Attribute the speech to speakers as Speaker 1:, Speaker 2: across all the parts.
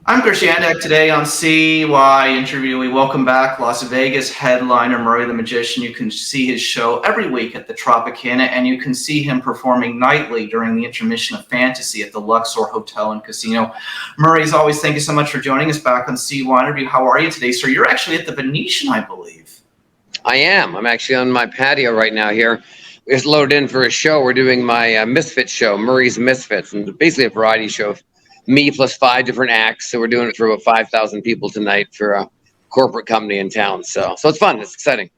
Speaker 1: I'm Chris Yandak. Today on CYInterview, we welcome back Las Vegas headliner Murray the Magician. You can see his show every week at the Tropicana, and you can see him performing nightly during the intermission of fantasy at the Luxor Hotel and Casino. Murray, as always, thank you so much for joining us back on CYInterview. How are you today, sir? You're actually at the Venetian, I believe.
Speaker 2: I am. I'm actually on my patio right now here. We just loaded in for a show. We're doing my Misfits show, Murray's Misfits, and basically a variety show. Me plus 5 different acts. So we're doing it for about 5,000 people tonight for a corporate company in town. So it's fun. It's exciting.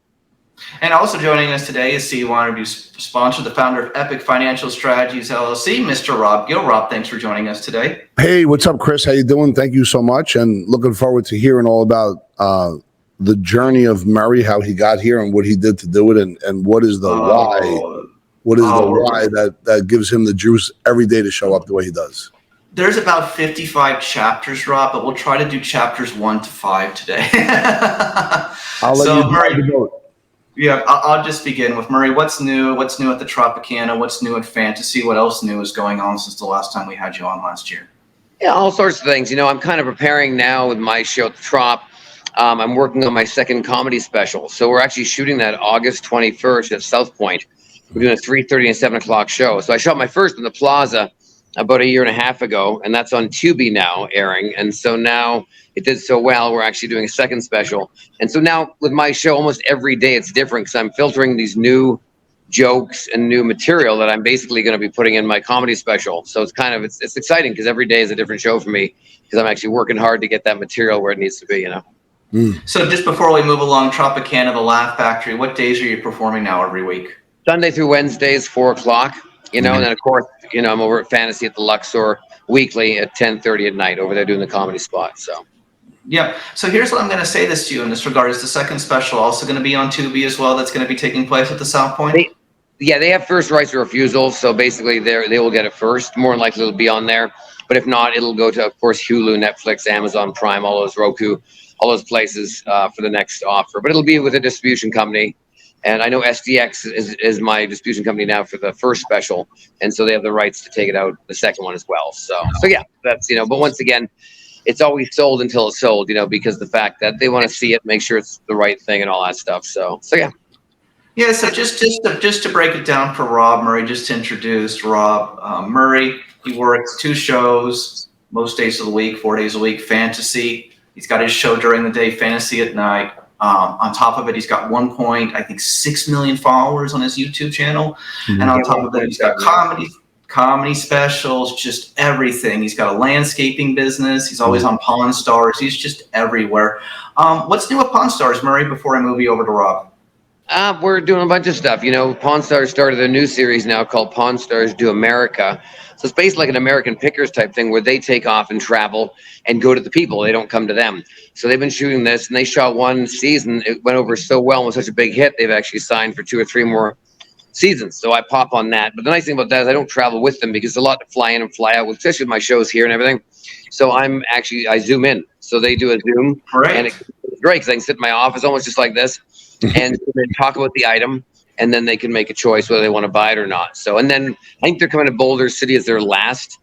Speaker 1: And also joining us today is CYInterview sponsor, the founder of Epic Financial Strategies LLC, Mr. Rob Gill. Rob, thanks for joining us today.
Speaker 3: Hey, what's up, Chris? How you doing? Thank you so much, and looking forward to hearing all about the journey of Murray, how he got here, and what he did to do it, and what is the why? What is the why that gives him the juice every day to show up the way he does?
Speaker 1: There's about 55 chapters, Rob, but we'll try to do chapters 1 to 5 today.
Speaker 3: I'll let you Murray.
Speaker 1: Yeah, I'll just begin with Murray. What's new? What's new at the Tropicana? What's new at Fantasy? What else new is going on since the last time we had you on last year?
Speaker 2: Yeah, all sorts of things. I'm kind of preparing now with my show at the Trop. I'm working on my second comedy special. So we're actually shooting that August 21st at South Point. We're doing a 3:30 and 7 o'clock show. So I shot my first in the Plaza about 1.5 years ago, and that's on Tubi now airing. And so now it did so well, we're actually doing a second special. And so now with my show, almost every day it's different because I'm filtering these new jokes and new material that I'm basically going to be putting in my comedy special. So it's exciting because every day is a different show for me because I'm actually working hard to get that material where it needs to be,
Speaker 1: So just before we move along, Tropicana, the Laugh Factory, what days are you performing now every week?
Speaker 2: Sunday through Wednesdays, 4 o'clock. And then of course, I'm over at Fantasy at the Luxor weekly at 10:30 at night over there doing the comedy spot. So,
Speaker 1: yeah. So here's what I'm going to say this to you in this regard: is the second special also going to be on Tubi as well? That's going to be taking place at the South Point.
Speaker 2: They have first rights of refusal, so basically they will get it first. More than likely it'll be on there, but if not, it'll go to, of course, Hulu, Netflix, Amazon Prime, all those Roku, all those places for the next offer. But it'll be with a distribution company. And I know SDX is my distribution company now for the first special. And so they have the rights to take it out the second one as well. So yeah, that's, but once again, it's always sold until it's sold, because the fact that they want to see it, make sure it's the right thing and all that stuff. So yeah.
Speaker 1: Yeah, so just to break it down for Rob Murray, just to introduce Rob Murray, he works 2 shows most days of the week, 4 days a week, Fantasy. He's got his show during the day, Fantasy at night. On top of it, he's got 1.6 million followers on his YouTube channel. And on top of that, he's got comedy specials, just everything. He's got a landscaping business. He's always on Pawn Stars. He's just everywhere. What's new with Pawn Stars, Murray, before I move you over to Rob?
Speaker 2: We're doing a bunch of stuff. Pawn Stars started a new series now called Pawn Stars Do America. So it's basically like an American Pickers type thing where they take off and travel and go to the people. They don't come to them. So they've been shooting this, and they shot 1 season. It went over so well and was such a big hit, they've actually signed for 2 or 3 more seasons. So I pop on that. But the nice thing about that is I don't travel with them because it's a lot to fly in and fly out, especially with my shows here and everything. So I zoom in. So they do a Zoom.
Speaker 1: Right.
Speaker 2: And it's great because I can sit in my office almost just like this and talk about the item. And then they can make a choice whether they want to buy it or not. So, and then I think they're coming to Boulder City as their last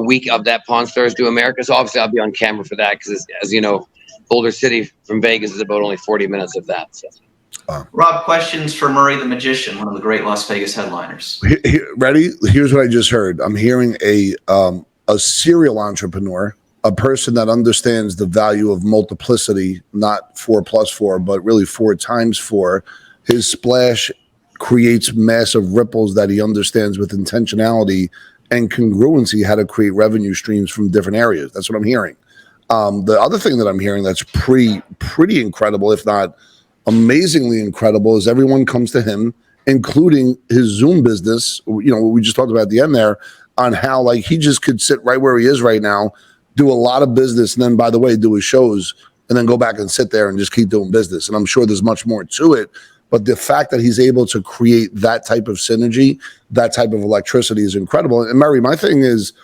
Speaker 2: week of that Pawn Stars Do America. So obviously I'll be on camera for that because, as you know, Boulder City from Vegas is about only 40 minutes of that. So.
Speaker 1: Rob, questions for Murray the Magician, one of the great Las Vegas headliners.
Speaker 3: Ready? Here's what I just heard. I'm hearing a serial entrepreneur, a person that understands the value of multiplicity, not 4 plus 4, but really 4 times 4. His splash creates massive ripples that he understands with intentionality and congruency how to create revenue streams from different areas. That's what I'm hearing. The other thing that I'm hearing that's pretty incredible, if not amazingly incredible, is everyone comes to him, including his Zoom business, what we just talked about at the end there, on how he just could sit right where he is right now, do a lot of business, and then, by the way, do his shows, and then go back and sit there and just keep doing business. And I'm sure there's much more to it. But the fact that he's able to create that type of synergy, that type of electricity is incredible. And Murray, my thing is,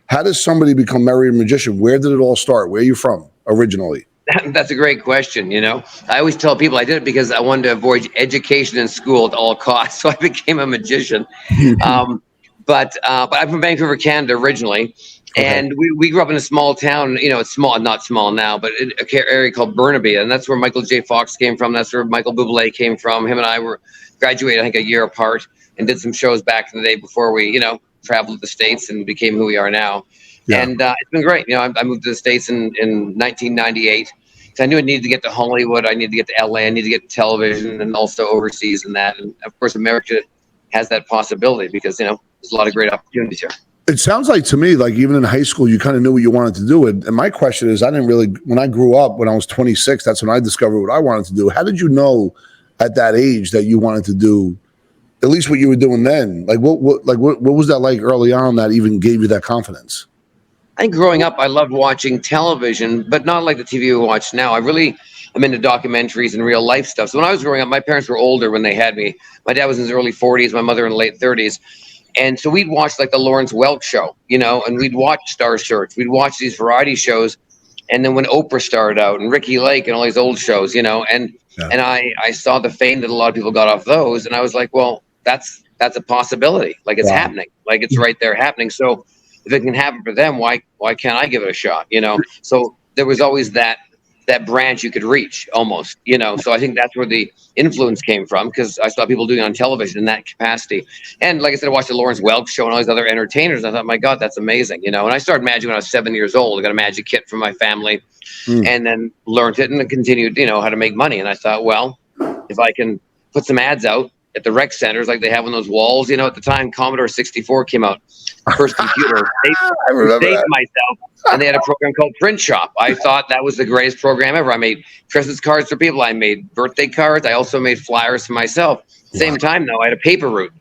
Speaker 3: how does somebody become Murray the Magician? Where did it all start? Where are you from originally?
Speaker 2: That's a great question. I always tell people I did it because I wanted to avoid education in school at all costs. So I became a magician. But I'm from Vancouver, Canada originally. And we grew up in a small town, it's small, not small now, but an area called Burnaby. And that's where Michael J. Fox came from. That's where Michael Bublé came from. Him and I were graduated, I think, a year apart and did some shows back in the day before we, traveled to the States and became who we are now. Yeah. And it's been great. I moved to the States in 1998. So I knew I needed to get to Hollywood. I needed to get to LA. I needed to get to television and also overseas and that. And of course, America has that possibility because, there's a lot of great opportunities here.
Speaker 3: It sounds like to me, like even in high school, you kind of knew what you wanted to do. And my question is, I didn't really, when I grew up, when I was 26, that's when I discovered what I wanted to do. How did you know at that age that you wanted to do at least what you were doing then? Like what was that like early on that even gave you that confidence?
Speaker 2: I think growing up, I loved watching television, but not like the TV we watch now. I'm into documentaries and real life stuff. So when I was growing up, my parents were older when they had me. My dad was in his early 40s, my mother in the late 30s. And so we'd watch like the Lawrence Welk show, and we'd watch Star Search. We'd watch these variety shows. And then when Oprah started out and Ricky Lake and all these old shows, and I saw the fame that a lot of people got off those. And I was like, well, that's a possibility. Like it's happening, like it's right there happening. So if it can happen for them, why can't I give it a shot? So there was always that branch you could reach almost, so I think that's where the influence came from because I saw people doing it on television in that capacity. And like I said, I watched the Lawrence Welk show and all these other entertainers. And I thought, my God, that's amazing. And I started magic when I was 7 years old. I got a magic kit from my family and then learned it and continued, how to make money. And I thought, well, if I can put some ads out at the rec centers like they have on those walls, at the time Commodore 64 came out, first computer. I saved myself, and they had a program called Print Shop. I thought that was the greatest program ever. I made Christmas cards for people. I made birthday cards. I also made flyers for myself. Same time, though, I had a paper route,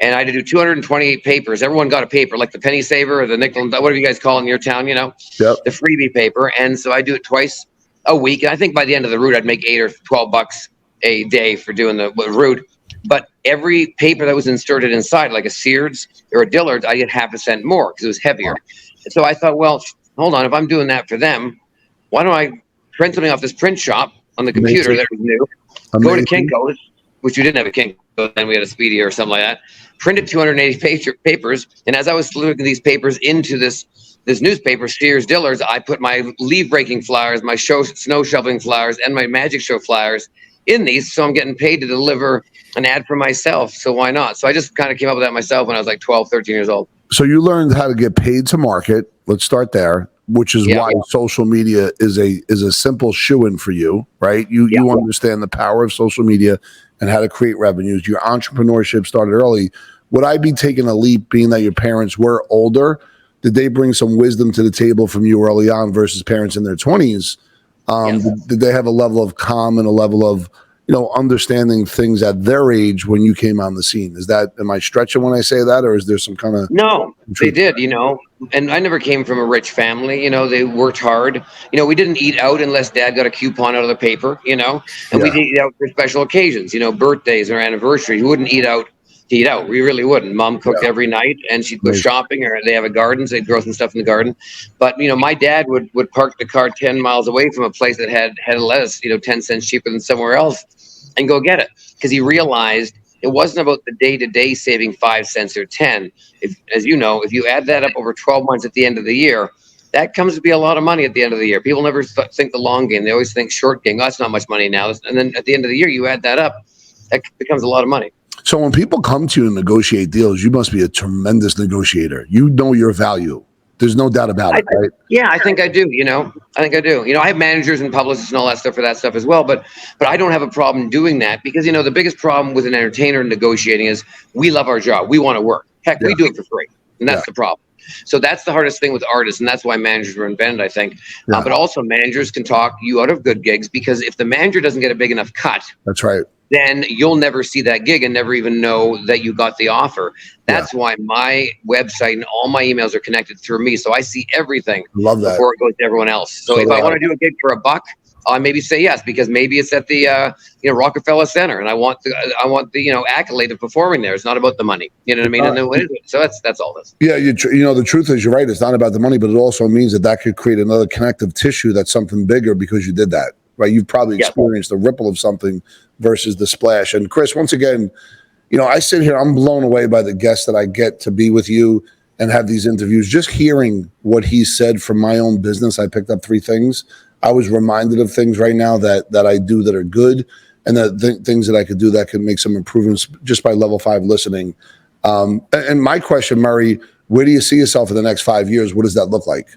Speaker 2: and I had to do 228 papers. Everyone got a paper, like the penny saver or the nickel, whatever you guys call it in your town, the freebie paper. And so I do it twice a week. And I think by the end of the route, I'd make $8 or $12 a day for doing the route. But every paper that was inserted inside, like a Sears or a Dillard's, I get half a cent more because it was heavier. And so I thought, well, hold on, if I'm doing that for them, why don't I print something off this Print Shop on the computer that was new, go to Kinko's, which you didn't have a Kinko's, then we had a Speedy or something like that, printed 280 papers, and as I was looking these papers into this newspaper, Sears Dillard's, I put my leaf-breaking flyers, my snow shoveling flyers, and my magic show flyers in these, so I'm getting paid to deliver an ad for myself, so why not? So I just kind of came up with that myself when I was like 12, 13 years old.
Speaker 3: So you learned how to get paid to market. Let's start there, which is why social media is a simple shoe-in for you, right? You understand the power of social media and how to create revenues. Your entrepreneurship started early. Would I be taking a leap being that your parents were older? Did they bring some wisdom to the table from you early on versus parents in their 20s? Did they have a level of calm and a level of understanding things at their age when you came on the scene? Am I stretching when I say that, or is there some kind of... No,
Speaker 2: they did, and I never came from a rich family, they worked hard. We didn't eat out unless Dad got a coupon out of the paper, and we did eat out for special occasions, birthdays or anniversaries. We wouldn't eat out to eat out. We really wouldn't. Mom cooked every night, and she'd go shopping, or they have a garden, so they'd grow some stuff in the garden. But, my dad would park the car 10 miles away from a place that had lettuce, 10 cents cheaper than somewhere else, and go get it, because he realized it wasn't about the day-to-day saving 5 cents or 10. If you add that up over 12 months at the end of the year, that comes to be a lot of money at the end of the year. People never think the long game. They always think short game. Oh, that's not much money now. And then at the end of the year, you add that up, that becomes a lot of money.
Speaker 3: So when people come to you and negotiate deals, you must be a tremendous negotiator. You know your value. There's no doubt about it, right?
Speaker 2: Yeah, I think I do. I think I do. I have managers and publicists and all that stuff for that stuff as well. But I don't have a problem doing that because, the biggest problem with an entertainer negotiating is we love our job. We want to work. Heck, we do it for free. And that's the problem. So that's the hardest thing with artists. And that's why managers were invented, I think. But also managers can talk you out of good gigs because if the manager doesn't get a big enough cut.
Speaker 3: That's right.
Speaker 2: Then you'll never see that gig and never even know that you got the offer. That's why my website and all my emails are connected through me. So I see everything before it goes to everyone else. So if I want to do a gig for $1, I maybe say yes, because maybe it's at the Rockefeller Center and I want the accolade of performing there. It's not about the money. You know what I mean? And then, so that's all this.
Speaker 3: Yeah, the truth is, you're right. It's not about the money, but it also means that could create another connective tissue that's something bigger because you did that. Right? You've probably experienced the ripple of something versus the splash. And Chris, once again, I sit here, I'm blown away by the guests that I get to be with you and have these interviews, just hearing what he said from my own business, I picked up 3 things. I was reminded of things right now that I do that are good, and things that I could do that could make some improvements just by level 5 listening. And my question, Murray, where do you see yourself in the next 5 years? What does that look like?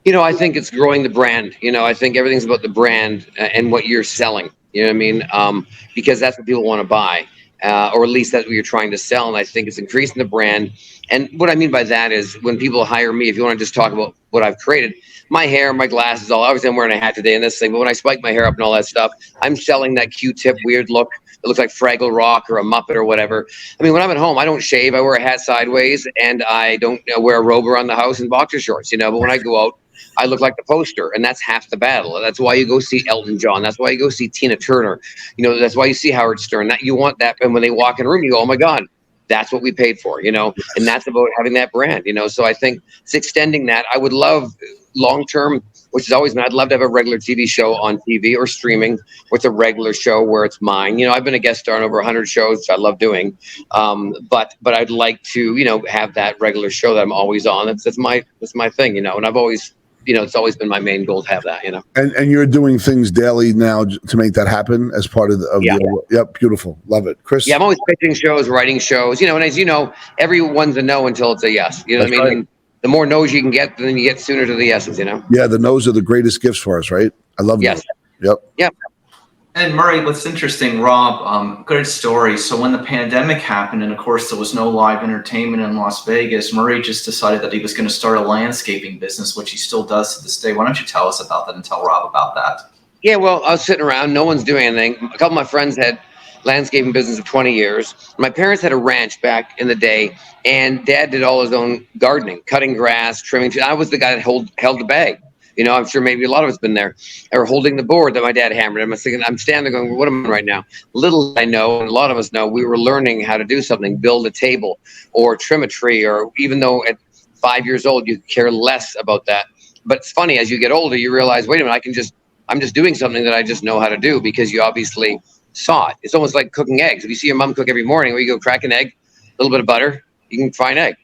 Speaker 2: I think it's growing the brand. I think everything's about the brand and what you're selling. You know what I mean? Because that's what people want to buy, or at least that's what you're trying to sell. And I think it's increasing the brand. And what I mean by that is when people hire me, if you want to just talk about what I've created, my hair, my glasses, obviously I'm wearing a hat today and this thing, but when I spike my hair up and all that stuff, I'm selling that Q-tip weird look. It looks like Fraggle Rock or a Muppet or whatever. I mean, when I'm at home, I don't shave. I wear a hat sideways, and I don't wear a robe around the house and boxer shorts, But when I go out, I look like the poster, and that's half the battle. That's why you go see Elton John. That's why you go see Tina Turner. That's why you see Howard Stern. That you want that, and when they walk in a room, you go, "Oh my God, that's what we paid for," And that's about having that brand, So I think it's extending that. I would love long term, which has always been, I'd love to have a regular TV show on TV or streaming with a regular show where it's mine. I've been a guest star on over 100 shows, which I love doing. But I'd like to, have that regular show that I'm always on. That's my thing, And I've always, it's always been my main goal to have that,
Speaker 3: And you're doing things daily now to make that happen as part of yep, beautiful. Love it. Chris?
Speaker 2: Yeah, I'm always pitching shows, writing shows, and as you know, everyone's a no until it's a yes. You know what I mean?
Speaker 3: Right.
Speaker 2: And the more no's you can get, then you get sooner to the yeses,
Speaker 3: Yeah, the no's are the greatest gifts for us, right? I love
Speaker 2: yes.
Speaker 3: Yep.
Speaker 2: Yep.
Speaker 1: And Murray, what's interesting, Rob, good story. So when the pandemic happened, and of course there was no live entertainment in Las Vegas, Murray just decided that he was going to start a landscaping business, which he still does to this day. Why don't you tell us about that and tell Rob about that?
Speaker 2: Yeah, well, I was sitting around, no one's doing anything. A couple of my friends had landscaping business for 20 years. My parents had a ranch back in the day, and Dad did all his own gardening, cutting grass, trimming. I was the guy that held the bag. I'm sure maybe a lot of us been there, or holding the board that my dad hammered. I'm thinking, I'm standing there going, what am I right now? Little I know, and a lot of us know, we were learning how to do something, build a table or trim a tree, or even though at 5 years old, you care less about that. But it's funny, as you get older, you realize, wait a minute, I'm just doing something that I just know how to do because you obviously saw it. It's almost like cooking eggs. If you see your mom cook every morning, where you go crack an egg, a little bit of butter, you can fry an egg,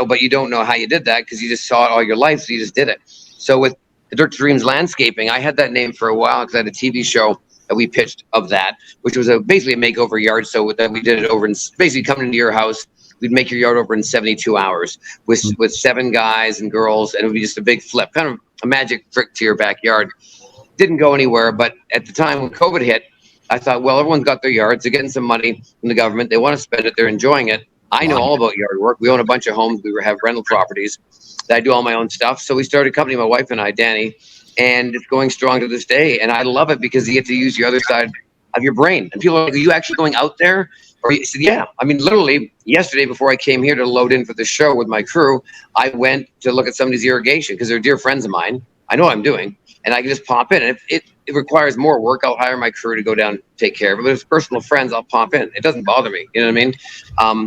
Speaker 2: but you don't know how you did that because you just saw it all your life, so you just did it. So with the Dirt to Dreams Landscaping, I had that name for a while because I had a TV show that we pitched of that, which was basically a makeover yard. So that we did it over, and basically coming into your house, we'd make your yard over in 72 hours with 7 guys and girls, and it would be just a big flip, kind of a magic trick to your backyard. Didn't go anywhere, but at the time when COVID hit, I thought, well, everyone's got their yards. They're getting some money from the government. They want to spend it. They're enjoying it. I know all about yard work. We own a bunch of homes. We have rental properties. I do all my own stuff. So we started a company, my wife and I, Danny, and it's going strong to this day. And I love it because you get to use the other side of your brain. And people are like, are you actually going out there? Or you said, yeah. I mean, literally yesterday before I came here to load in for the show with my crew, I went to look at somebody's irrigation because they're dear friends of mine. I know what I'm doing. And I can just pop in. And if it requires more work, I'll hire my crew to go down and take care of it. But if it's personal friends, I'll pop in. It doesn't bother me. You know what I mean?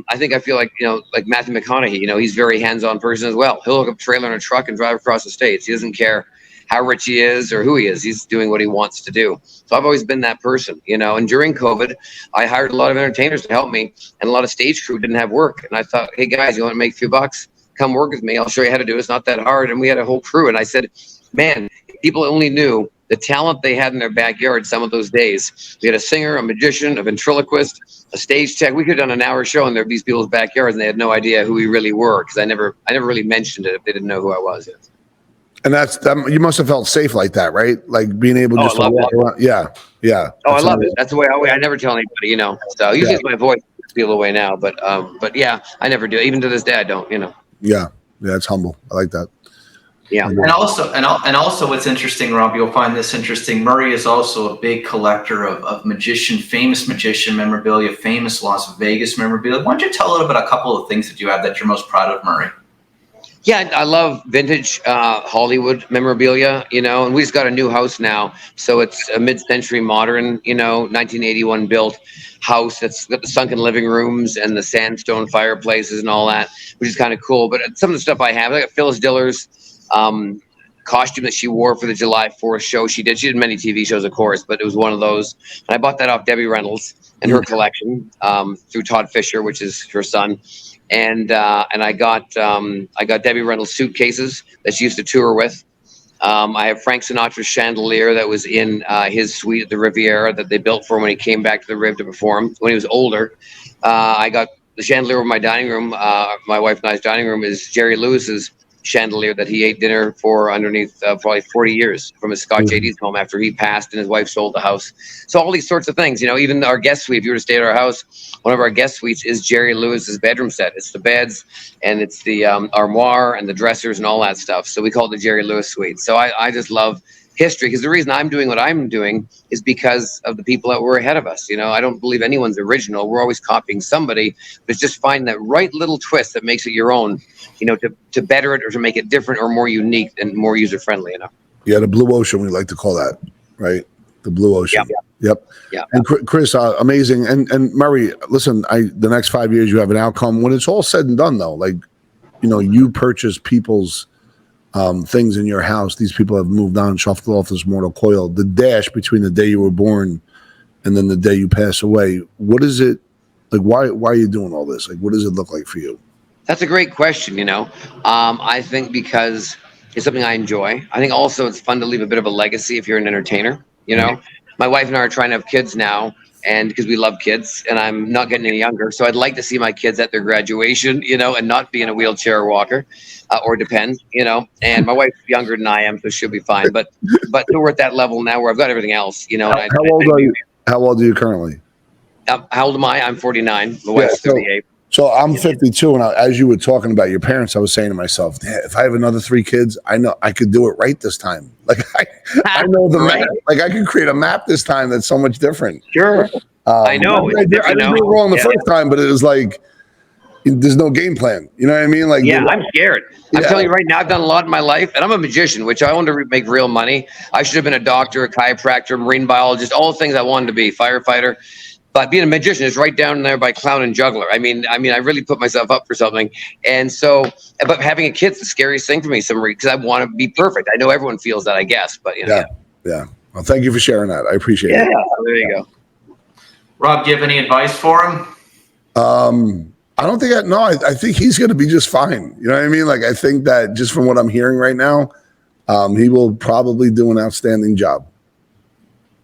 Speaker 2: I feel like, like Matthew McConaughey, he's a very hands-on person as well. He'll hook up a trailer in a truck and drive across the states. He doesn't care how rich he is or who he is. He's doing what he wants to do. So I've always been that person, And during COVID, I hired a lot of entertainers to help me, and a lot of stage crew didn't have work. And I thought, hey, guys, you want to make a few bucks? Come work with me. I'll show you how to do it. It's not that hard. And we had a whole crew. And I said, man, people only knew the talent they had in their backyard some of those days. We had a singer, a magician, a ventriloquist, a stage tech. We could have done an hour show in these people's backyards, and they had no idea who we really were because I never really mentioned it if they didn't know who I was.
Speaker 3: And you must have felt safe like that, right? Like being able just to walk around. Yeah.
Speaker 2: Oh, I love it. That's the way I never tell anybody, So usually it's my voice feel away now, but yeah, I never do. Even to this day, I don't,
Speaker 3: Yeah, it's humble. I like that.
Speaker 2: Yeah.
Speaker 1: And also what's interesting, Rob, you'll find this interesting. Murray is also a big collector of famous magician memorabilia, famous Las Vegas memorabilia. Why don't you tell a couple of things that you have that you're most proud of, Murray?
Speaker 2: Yeah, I love vintage Hollywood memorabilia, and we just got a new house now. So it's a mid-century modern, 1981 built house that's got the sunken living rooms and the sandstone fireplaces and all that, which is kind of cool. But some of the stuff I have, I got Phyllis Diller's costume that she wore for the July 4th show she did. She did many TV shows, of course, but it was one of those. And I bought that off Debbie Reynolds and her collection through Todd Fisher, which is her son. and I got Debbie Reynolds suitcases that she used to tour with. I have Frank Sinatra's chandelier that was in his suite at the Riviera that they built for him when he came back to the Riv to perform when he was older. I got the chandelier over my dining room. My wife and I's dining room is Jerry Lewis's chandelier that he ate dinner for underneath probably 40 years from his Scotch 80s home after he passed and his wife sold the house. So all these sorts of things, you know, even our guest suite, if you were to stay at our house, one of our guest suites is Jerry Lewis's bedroom set. It's the beds and it's the armoire and the dressers and all that stuff. So we call it the Jerry Lewis suite. So I just love history, because the reason I'm doing what I'm doing is because of the people that were ahead of us. You know, I don't believe anyone's original. We're always copying somebody, but it's just finding that right little twist that makes it your own, you know, to better it or to make it different or more unique and more user friendly, you know.
Speaker 3: Yeah, the blue ocean, we like to call that, right? The blue ocean. Yep. And Chris, amazing. And Murray, listen, the next 5 years you have an outcome. When it's all said and done, though, like, you know, you purchase people's things in your house. These people have moved on, shuffled off this mortal coil. The dash between the day you were born and then the day you pass away. What is it like? Why are you doing all this? Like, what does it look like for you?
Speaker 2: That's a great question. You know, I think because it's something I enjoy. I think also it's fun to leave a bit of a legacy if you're an entertainer. You know, my wife and I are trying to have kids now, and because we love kids, and I'm not getting any younger, so I'd like to see my kids at their graduation, you know, and not be in a wheelchair or walker, or depend, you know. And my wife's younger than I am, so she'll be fine. But we're at that level now where I've got everything else, you know. And
Speaker 3: how old are you? How old are you currently?
Speaker 2: How old am I? I'm 49. My wife's 38.
Speaker 3: So I'm 52, and as you were talking about your parents, I was saying to myself, if I have another 3 kids, I know I could do it right this time. Like I know the map. Like I could create a map this time that's so much different.
Speaker 2: Sure. I know.
Speaker 3: I didn't do it wrong the first time, but it was like there's no game plan. You know what I mean? Like
Speaker 2: I'm scared. I'm telling you right now, I've done a lot in my life, and I'm a magician, which I wanted to make real money. I should have been a doctor, a chiropractor, marine biologist, all the things I wanted to be, firefighter. But being a magician is right down there by clown and juggler. I mean, I really put myself up for something. And so, but having a kid's the scariest thing for me, because I want to be perfect. I know everyone feels that, I guess, but you know.
Speaker 3: Yeah. Well, thank you for sharing that. I appreciate it.
Speaker 2: Yeah, there you go.
Speaker 1: Rob, do you have any advice for him?
Speaker 3: I don't think I think he's going to be just fine. You know what I mean? Like, I think that just from what I'm hearing right now, he will probably do an outstanding job.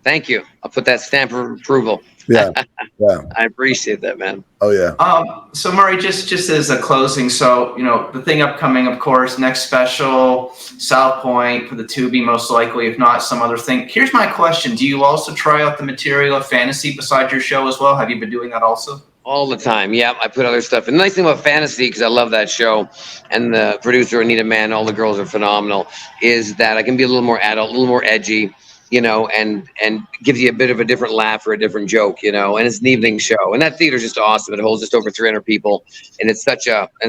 Speaker 2: Thank you. I'll put that stamp of approval.
Speaker 3: Yeah.
Speaker 2: I appreciate that, man.
Speaker 3: Oh yeah.
Speaker 1: So Murray, just as a closing, so you know the thing upcoming, of course, next special, South Point for the Tubi, most likely, if not some other thing. Here's my question: do you also try out the material of fantasy besides your show as well? Have you been doing that also?
Speaker 2: All the time. Yeah, I put other stuff. And the nice thing about fantasy, because I love that show, and the producer Anita Mann, all the girls are phenomenal, is that I can be a little more adult, a little more edgy, you know, and gives you a bit of a different laugh or a different joke, you know. And it's an evening show, and that theater is just awesome. It holds just over 300 people, and it's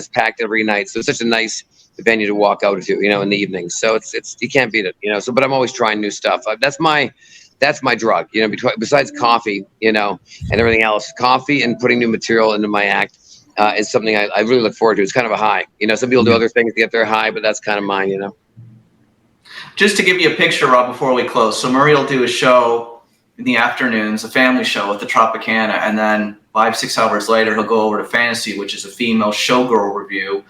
Speaker 2: packed every night. So it's such a nice venue to walk out to, you know, in the evening. So it's you can't beat it, you know. So, but I'm always trying new stuff. That's my drug, you know, besides coffee, you know, and everything else. Coffee and putting new material into my act is something I really look forward to. It's kind of a high, you know. Some people do other things to get their high, but that's kind of mine, you know.
Speaker 1: Just to give you a picture, Rob, before we close. So Murray will do a show in the afternoons, a family show at the Tropicana, and then 5-6 hours later, he'll go over to Fantasy, which is a female showgirl review.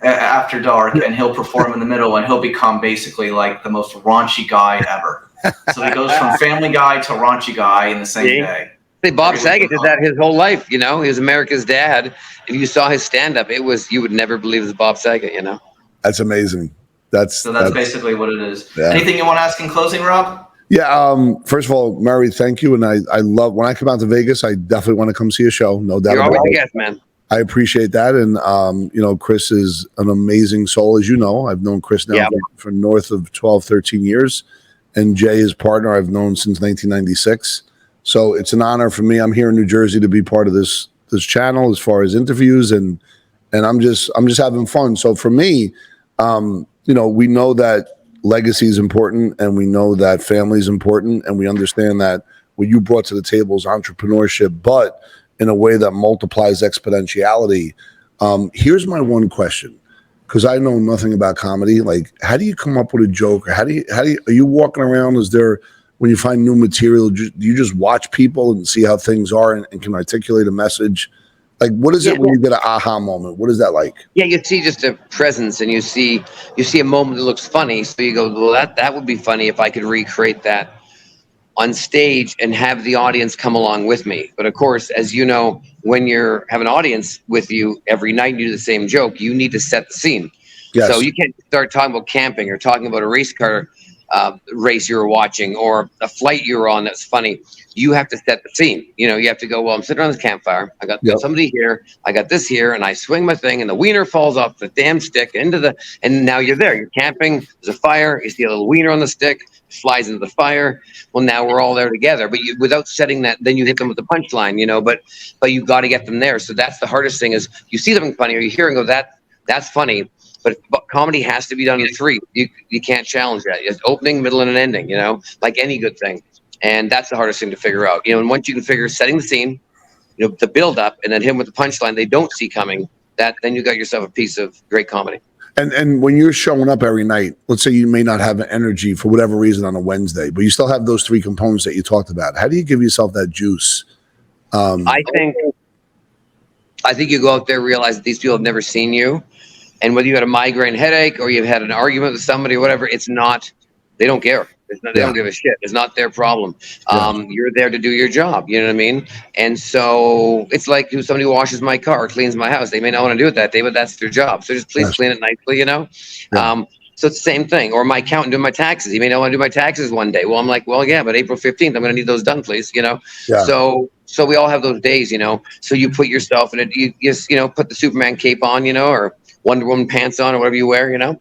Speaker 1: After dark, and he'll perform in the middle, and he'll become basically like the most raunchy guy ever. So he goes from family guy to raunchy guy in the same day.
Speaker 2: Hey, Bob Saget did that his whole life, you know. He was America's dad. If you saw his stand-up, you would never believe it was Bob Saget, you know.
Speaker 3: That's amazing. That's
Speaker 1: basically what it is.
Speaker 3: Yeah.
Speaker 1: Anything you want to ask in closing, Rob?
Speaker 3: Yeah. First of all, Murray, thank you. And I love when I come out to Vegas, I definitely want to come see a show. No doubt.
Speaker 2: You're always a guest, man.
Speaker 3: I appreciate that. And, you know, Chris is an amazing soul, as you know. I've known Chris now for north of 12, 13 years. And Jay, his partner, I've known since 1996. So it's an honor for me. I'm here in New Jersey to be part of this channel as far as interviews. And I'm just having fun. So for me, you know, we know that legacy is important, and we know that family is important, and we understand that what you brought to the table is entrepreneurship, but in a way that multiplies exponentiality. Here's my one question, because I know nothing about comedy. Like, how do you come up with a joke? Or are you walking around? When you find new material, do you just watch people and see how things are and can articulate a message Like, what is
Speaker 2: Yeah.
Speaker 3: it when you get an aha moment? What is that like?
Speaker 2: Yeah, you see just a presence, and you see a moment that looks funny. So you go, well, that would be funny if I could recreate that on stage and have the audience come along with me. But of course, as you know, when you have an audience with you every night and you do the same joke, you need to set the scene.
Speaker 3: Yes.
Speaker 2: So you can't start talking about camping or talking about a race car race you were watching or a flight you were on that's funny. You have to set the scene. You have to go, well, I'm sitting around this campfire. I got somebody here. I got this here, and I swing my thing, and the wiener falls off the damn stick and now you're there. You're camping. There's a fire. You see a little wiener on the stick. It flies into the fire. Well, now we're all there together. But without setting that, then you hit them with the punchline. But you got to get them there. So that's the hardest thing is you see something funny or you hear and go, that's funny. But comedy has to be done in three. You can't challenge that. It's opening, middle, and an ending, like any good thing. And that's the hardest thing to figure out. And once you can figure setting the scene, the build up, and then him with the punchline they don't see coming, then you got yourself a piece of great comedy.
Speaker 3: And when you're showing up every night, let's say you may not have energy for whatever reason on a Wednesday, but you still have those three components that you talked about. How do you give yourself that juice?
Speaker 2: I think you go out there, realize that these people have never seen you. And whether you had a migraine headache or you've had an argument with somebody or whatever, they don't care. They don't give a shit. It's not their problem. You're there to do your job. You know what I mean? And so it's like somebody washes my car or cleans my house. They may not want to do it that day, but that's their job. So just please clean it nicely,
Speaker 3: Yeah.
Speaker 2: So it's the same thing. Or my accountant doing my taxes. He may not want to do my taxes one day. Well, I'm like, well, yeah, but April 15th, I'm going to need those done, please.
Speaker 3: Yeah.
Speaker 2: So we all have those days, So you put yourself in it. You just, put the Superman cape on, or Wonder Woman pants on or whatever you wear, and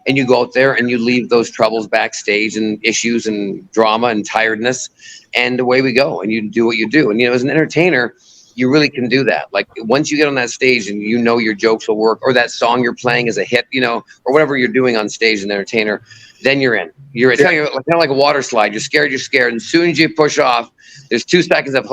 Speaker 2: you go out there and you leave those troubles backstage and issues and drama and tiredness, and away we go. And you do what you do. And, as an entertainer, you really can do that. Like once you get on that stage and your jokes will work, or that song you're playing is a hit, or whatever you're doing on stage as an entertainer, then you're in. It's kind of like a water slide. You're scared. And as soon as you push off, there's 2 seconds of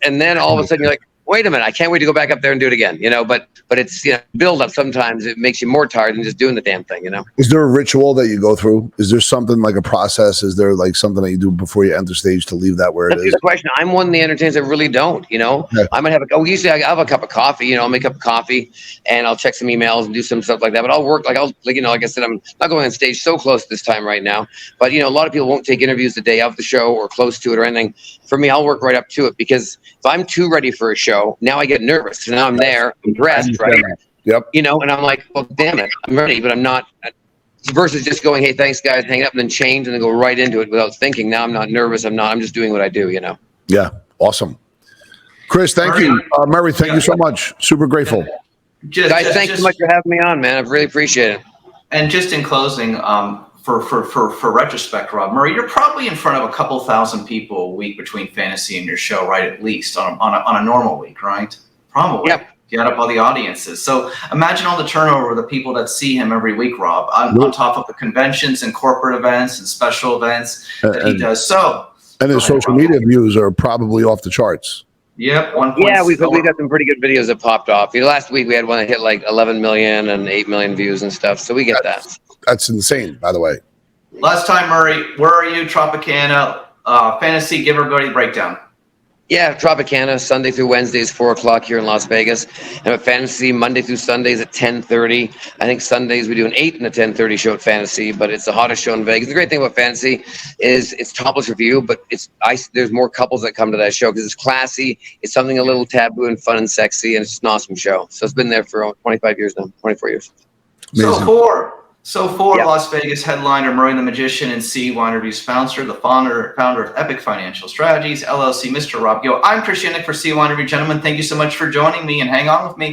Speaker 2: and then all of a sudden you're like, wait a minute, I can't wait to go back up there and do it again, but it's, build up. Sometimes it makes you more tired than just doing the damn thing, Is
Speaker 3: there a ritual that you go through? Is there something like a process? Is there like something that you do before you enter stage to leave that where it is?
Speaker 2: That's a good question. I'm one of the entertainers that really don't, Yeah. I might have usually I have a cup of coffee, I'll make a cup of coffee and I'll check some emails and do some stuff like that, but I'll work like I said, I'm not going on stage so close this time right now, but a lot of people won't take interviews the day of the show or close to it or anything. For me, I'll work right up to it, because if I'm too ready for a show, now I get nervous. So now I'm there, I'm dressed, right?
Speaker 3: Yep.
Speaker 2: And I'm like, well, damn it, I'm ready, but I'm not. Versus just going, hey, thanks, guys, hang up, and then change and then go right into it without thinking. Now I'm not nervous. I'm just doing what I do,
Speaker 3: Yeah, awesome. Chris, thank you. Murray, thank you so much. Super grateful.
Speaker 2: Guys, thanks so much for having me on, man. I really appreciate it.
Speaker 1: And just in closing, for retrospect, Rob Murray, you're probably in front of a couple thousand people a week between fantasy and your show, right? At least on a normal week, right? Probably. Yep. You add up all the audiences. So imagine all the turnover of the people that see him every week, Rob, on top of the conventions and corporate events and special events that he does. And
Speaker 3: his social media views are probably off the charts.
Speaker 1: Yep.
Speaker 2: We got some pretty good videos that popped off. Last week we had one that hit like 11 million and 8 million views and stuff. So we get that.
Speaker 3: That's insane, by the way.
Speaker 1: Last time, Murray, where are you? Tropicana, fantasy, give everybody a breakdown.
Speaker 2: Yeah, Tropicana, Sunday through Wednesdays, 4:00 here in Las Vegas. And at Fantasy, Monday through Sundays at 10:30. I think Sundays we do an 8 and a 10:30 show at Fantasy, but it's the hottest show in Vegas. The great thing about Fantasy is it's topless review, but there's more couples that come to that show because it's classy. It's something a little taboo and fun and sexy, and it's an awesome show. So it's been there for 25 years now, 24 years.
Speaker 3: Amazing.
Speaker 1: So for Las Vegas headliner Murray the Magician and CYInterview sponsor, the founder of Epic Financial Strategies, LLC, Mr. Rob Gill. I'm Chris Yannick for CYInterview. Gentlemen, thank you so much for joining me, and hang on with me.